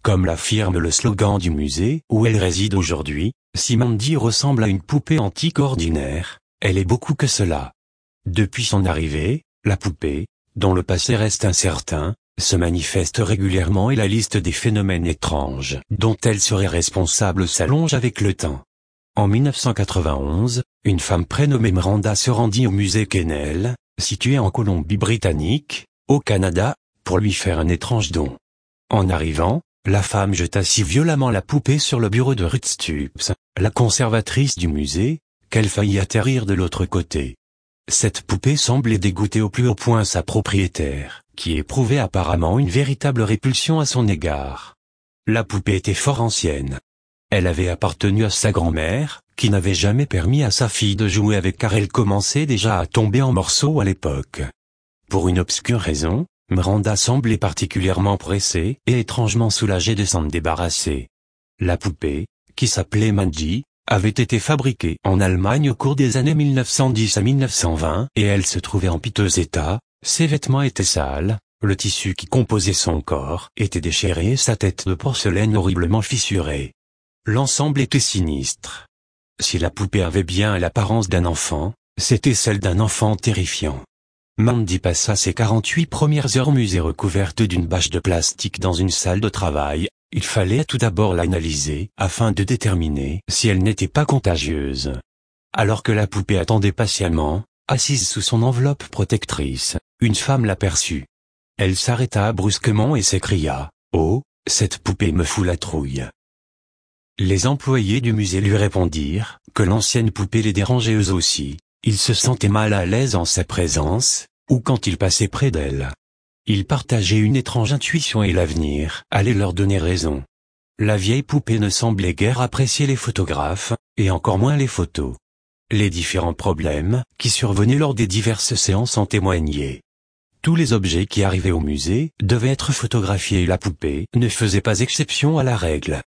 Comme l'affirme le slogan du musée où elle réside aujourd'hui, si Mandy ressemble à une poupée antique ordinaire, elle est beaucoup que cela. Depuis son arrivée, la poupée, dont le passé reste incertain, se manifeste régulièrement et la liste des phénomènes étranges dont elle serait responsable s'allonge avec le temps. En 1991, une femme prénommée Miranda se rendit au musée Kennel, situé en Colombie-Britannique, au Canada, pour lui faire un étrange don. En arrivant, la femme jeta si violemment la poupée sur le bureau de Ruth Stupes, la conservatrice du musée, qu'elle faillit atterrir de l'autre côté. Cette poupée semblait dégoûter au plus haut point sa propriétaire, qui éprouvait apparemment une véritable répulsion à son égard. La poupée était fort ancienne. Elle avait appartenu à sa grand-mère, qui n'avait jamais permis à sa fille de jouer avec car elle commençait déjà à tomber en morceaux à l'époque. Pour une obscure raison, Miranda semblait particulièrement pressée et étrangement soulagée de s'en débarrasser. La poupée, qui s'appelait Mandy, avait été fabriquée en Allemagne au cours des années 1910 à 1920 et elle se trouvait en piteux état, ses vêtements étaient sales, le tissu qui composait son corps était déchiré et sa tête de porcelaine horriblement fissurée. L'ensemble était sinistre. Si la poupée avait bien l'apparence d'un enfant, c'était celle d'un enfant terrifiant. Mandy passa ses 48 premières heures au musée recouverte d'une bâche de plastique dans une salle de travail. Il fallait tout d'abord l'analyser afin de déterminer si elle n'était pas contagieuse. Alors que la poupée attendait patiemment, assise sous son enveloppe protectrice, une femme l'aperçut. Elle s'arrêta brusquement et s'écria « Oh, cette poupée me fout la trouille !» Les employés du musée lui répondirent que l'ancienne poupée les dérangeait eux aussi. Ils se sentaient mal à l'aise en sa présence, ou quand il passait près d'elle. Ils partageaient une étrange intuition et l'avenir allait leur donner raison. La vieille poupée ne semblait guère apprécier les photographes, et encore moins les photos. Les différents problèmes qui survenaient lors des diverses séances en témoignaient. Tous les objets qui arrivaient au musée devaient être photographiés et la poupée ne faisait pas exception à la règle.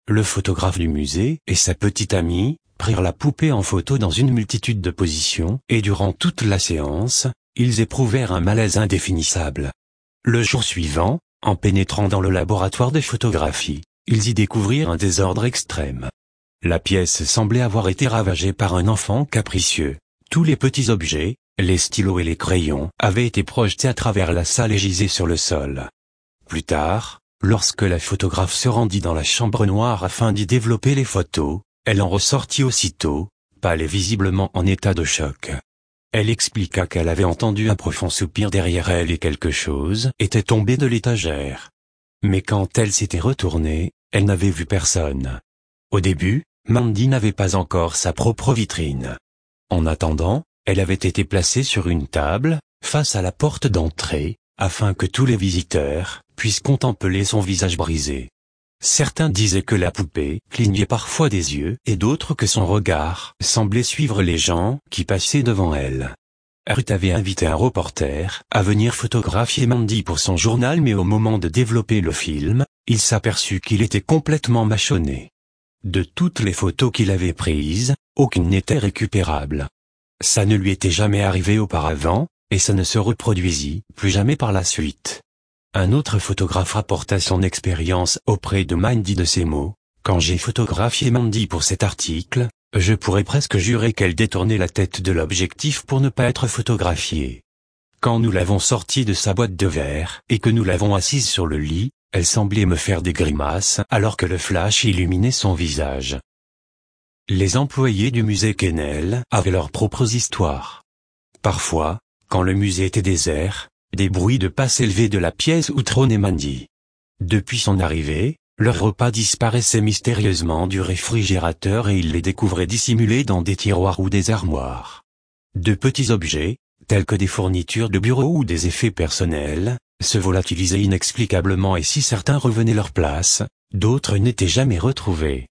Le photographe du musée et sa petite amie prirent la poupée en photo dans une multitude de positions, et durant toute la séance, ils éprouvèrent un malaise indéfinissable. Le jour suivant, en pénétrant dans le laboratoire de photographie, ils y découvrirent un désordre extrême. La pièce semblait avoir été ravagée par un enfant capricieux. Tous les petits objets, les stylos et les crayons, avaient été projetés à travers la salle et gisaient sur le sol. Plus tard, lorsque la photographe se rendit dans la chambre noire afin d'y développer les photos, elle en ressortit aussitôt, pâle et visiblement en état de choc. Elle expliqua qu'elle avait entendu un profond soupir derrière elle et quelque chose était tombé de l'étagère. Mais quand elle s'était retournée, elle n'avait vu personne. Au début, Mandy n'avait pas encore sa propre vitrine. En attendant, elle avait été placée sur une table, face à la porte d'entrée, afin que tous les visiteurs puissent contempler son visage brisé. Certains disaient que la poupée clignait parfois des yeux et d'autres que son regard semblait suivre les gens qui passaient devant elle. Ruth avait invité un reporter à venir photographier Mandy pour son journal mais au moment de développer le film, il s'aperçut qu'il était complètement mâchonné. De toutes les photos qu'il avait prises, aucune n'était récupérable. Ça ne lui était jamais arrivé auparavant, et ça ne se reproduisit plus jamais par la suite. Un autre photographe rapporta son expérience auprès de Mandy de ces mots. Quand j'ai photographié Mandy pour cet article, je pourrais presque jurer qu'elle détournait la tête de l'objectif pour ne pas être photographiée. Quand nous l'avons sortie de sa boîte de verre et que nous l'avons assise sur le lit, elle semblait me faire des grimaces alors que le flash illuminait son visage. Les employés du musée Kennel avaient leurs propres histoires. Parfois, quand le musée était désert, des bruits de pas s'élevaient de la pièce où trônait Mandy. Depuis son arrivée, leurs repas disparaissaient mystérieusement du réfrigérateur et ils les découvraient dissimulés dans des tiroirs ou des armoires. De petits objets, tels que des fournitures de bureau ou des effets personnels, se volatilisaient inexplicablement et si certains revenaient leur place, d'autres n'étaient jamais retrouvés.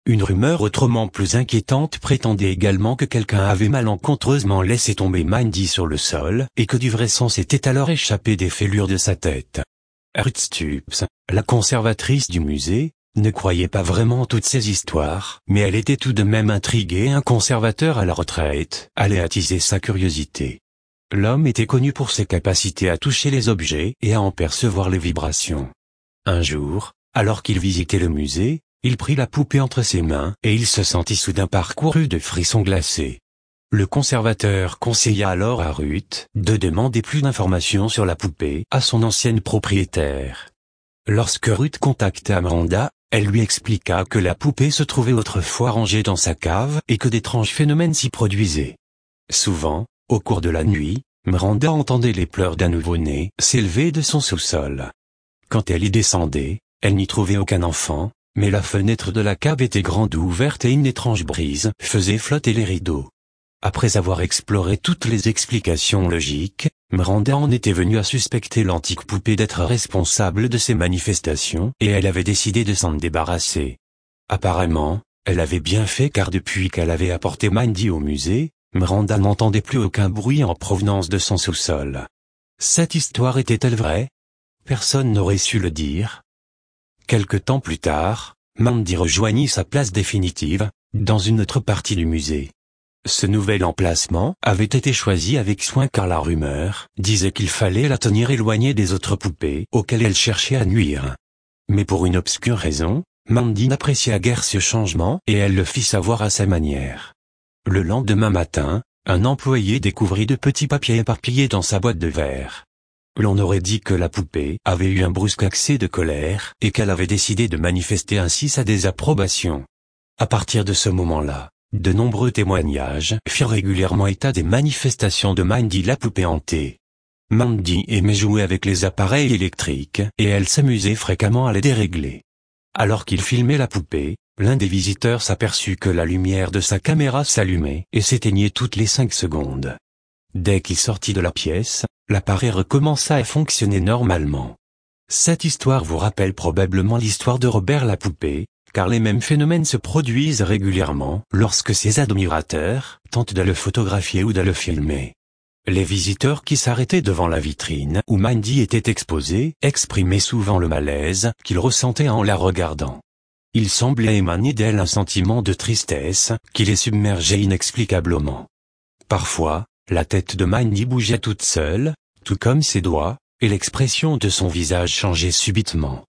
Une rumeur autrement plus inquiétante prétendait également que quelqu'un avait malencontreusement laissé tomber Mandy sur le sol et que du vrai sang s'était alors échappé des fêlures de sa tête. Ruth Stupes, la conservatrice du musée, ne croyait pas vraiment toutes ces histoires, mais elle était tout de même intriguée et un conservateur à la retraite allait attiser sa curiosité. L'homme était connu pour ses capacités à toucher les objets et à en percevoir les vibrations. Un jour, Alors qu'il visitait le musée, il prit la poupée entre ses mains et il se sentit soudain parcouru de frissons glacés. Le conservateur conseilla alors à Ruth de demander plus d'informations sur la poupée à son ancienne propriétaire. Lorsque Ruth contacta Miranda, elle lui expliqua que la poupée se trouvait autrefois rangée dans sa cave et que d'étranges phénomènes s'y produisaient. Souvent, au cours de la nuit, Miranda entendait les pleurs d'un nouveau-né s'élever de son sous-sol. Quand elle y descendait, elle n'y trouvait aucun enfant, mais la fenêtre de la cave était grande ouverte et une étrange brise faisait flotter les rideaux. Après avoir exploré toutes les explications logiques, Miranda en était venue à suspecter l'antique poupée d'être responsable de ces manifestations et elle avait décidé de s'en débarrasser. Apparemment, elle avait bien fait car depuis qu'elle avait apporté Mandy au musée, Miranda n'entendait plus aucun bruit en provenance de son sous-sol. Cette histoire était-elle vraie? Personne n'aurait su le dire. Quelque temps plus tard, Mandy rejoignit sa place définitive, dans une autre partie du musée. Ce nouvel emplacement avait été choisi avec soin car la rumeur disait qu'il fallait la tenir éloignée des autres poupées auxquelles elle cherchait à nuire. Mais pour une obscure raison, Mandy n'apprécia guère ce changement et elle le fit savoir à sa manière. Le lendemain matin, un employé découvrit de petits papiers éparpillés dans sa boîte de verre. L'on aurait dit que la poupée avait eu un brusque accès de colère et qu'elle avait décidé de manifester ainsi sa désapprobation. À partir de ce moment-là, de nombreux témoignages firent régulièrement état des manifestations de Mandy la poupée hantée. Mandy aimait jouer avec les appareils électriques et elle s'amusait fréquemment à les dérégler. Alors qu'il filmait la poupée, l'un des visiteurs s'aperçut que la lumière de sa caméra s'allumait et s'éteignait toutes les 5 secondes. Dès qu'il sortit de la pièce, l'appareil recommença à fonctionner normalement. Cette histoire vous rappelle probablement l'histoire de Robert la poupée, car les mêmes phénomènes se produisent régulièrement lorsque ses admirateurs tentent de le photographier ou de le filmer. Les visiteurs qui s'arrêtaient devant la vitrine où Mandy était exposée exprimaient souvent le malaise qu'ils ressentaient en la regardant. Il semblait émaner d'elle un sentiment de tristesse qui les submergeait inexplicablement. Parfois, la tête de Mandy bougeait toute seule, tout comme ses doigts, et l'expression de son visage changeait subitement.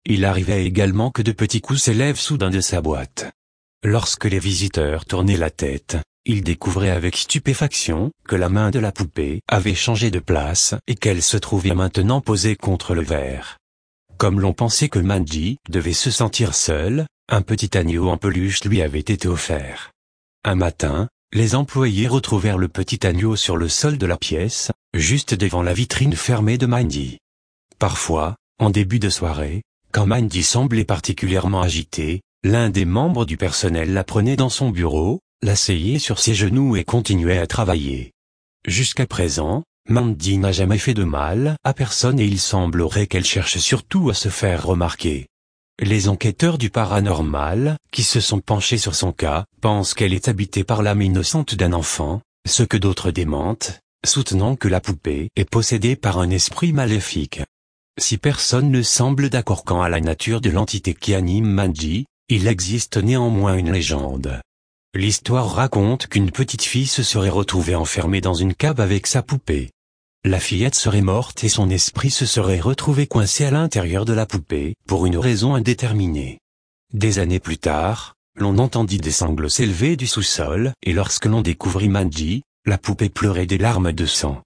Il arrivait également que de petits coups s'élèvent soudain de sa boîte. Lorsque les visiteurs tournaient la tête, ils découvraient avec stupéfaction que la main de la poupée avait changé de place et qu'elle se trouvait maintenant posée contre le verre. Comme l'on pensait que Mandy devait se sentir seule, un petit agneau en peluche lui avait été offert. Un matin, les employés retrouvèrent le petit agneau sur le sol de la pièce, juste devant la vitrine fermée de Mandy. Parfois, en début de soirée, quand Mandy semblait particulièrement agitée, l'un des membres du personnel la prenait dans son bureau, l'asseyait sur ses genoux et continuait à travailler. Jusqu'à présent, Mandy n'a jamais fait de mal à personne et il semblerait qu'elle cherche surtout à se faire remarquer. Les enquêteurs du paranormal, qui se sont penchés sur son cas, pensent qu'elle est habitée par l'âme innocente d'un enfant, ce que d'autres démentent, soutenant que la poupée est possédée par un esprit maléfique. Si personne ne semble d'accord quant à la nature de l'entité qui anime Mandy, il existe néanmoins une légende. L'histoire raconte qu'une petite fille se serait retrouvée enfermée dans une cave avec sa poupée. La fillette serait morte et son esprit se serait retrouvé coincé à l'intérieur de la poupée, pour une raison indéterminée. Des années plus tard, l'on entendit des sanglots s'élever du sous-sol, et lorsque l'on découvrit Mandy, la poupée pleurait des larmes de sang.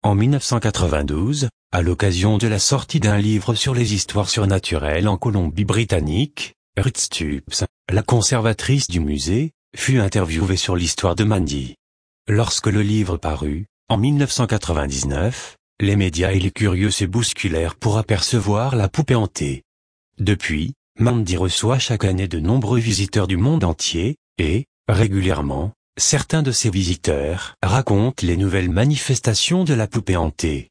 En 1992, à l'occasion de la sortie d'un livre sur les histoires surnaturelles en Colombie-Britannique, Ruth Stupes, la conservatrice du musée, fut interviewée sur l'histoire de Mandy. Lorsque le livre parut, en 1999, les médias et les curieux se bousculèrent pour apercevoir la poupée hantée. Depuis, Mandy reçoit chaque année de nombreux visiteurs du monde entier, et, régulièrement, certains de ces visiteurs racontent les nouvelles manifestations de la poupée hantée.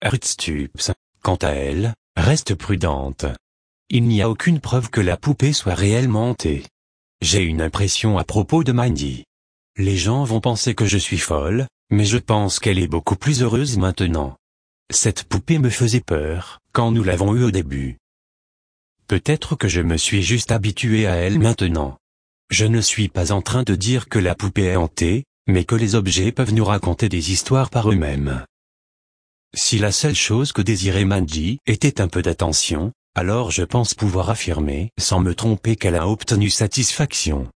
Ruth Stupes, quant à elle, reste prudente. Il n'y a aucune preuve que la poupée soit réellement hantée. J'ai une impression à propos de Mandy. Les gens vont penser que je suis folle, mais je pense qu'elle est beaucoup plus heureuse maintenant. Cette poupée me faisait peur, quand nous l'avons eue au début. Peut-être que je me suis juste habitué à elle maintenant. Je ne suis pas en train de dire que la poupée est hantée, mais que les objets peuvent nous raconter des histoires par eux-mêmes. Si la seule chose que désirait Mandy était un peu d'attention, alors je pense pouvoir affirmer sans me tromper qu'elle a obtenu satisfaction.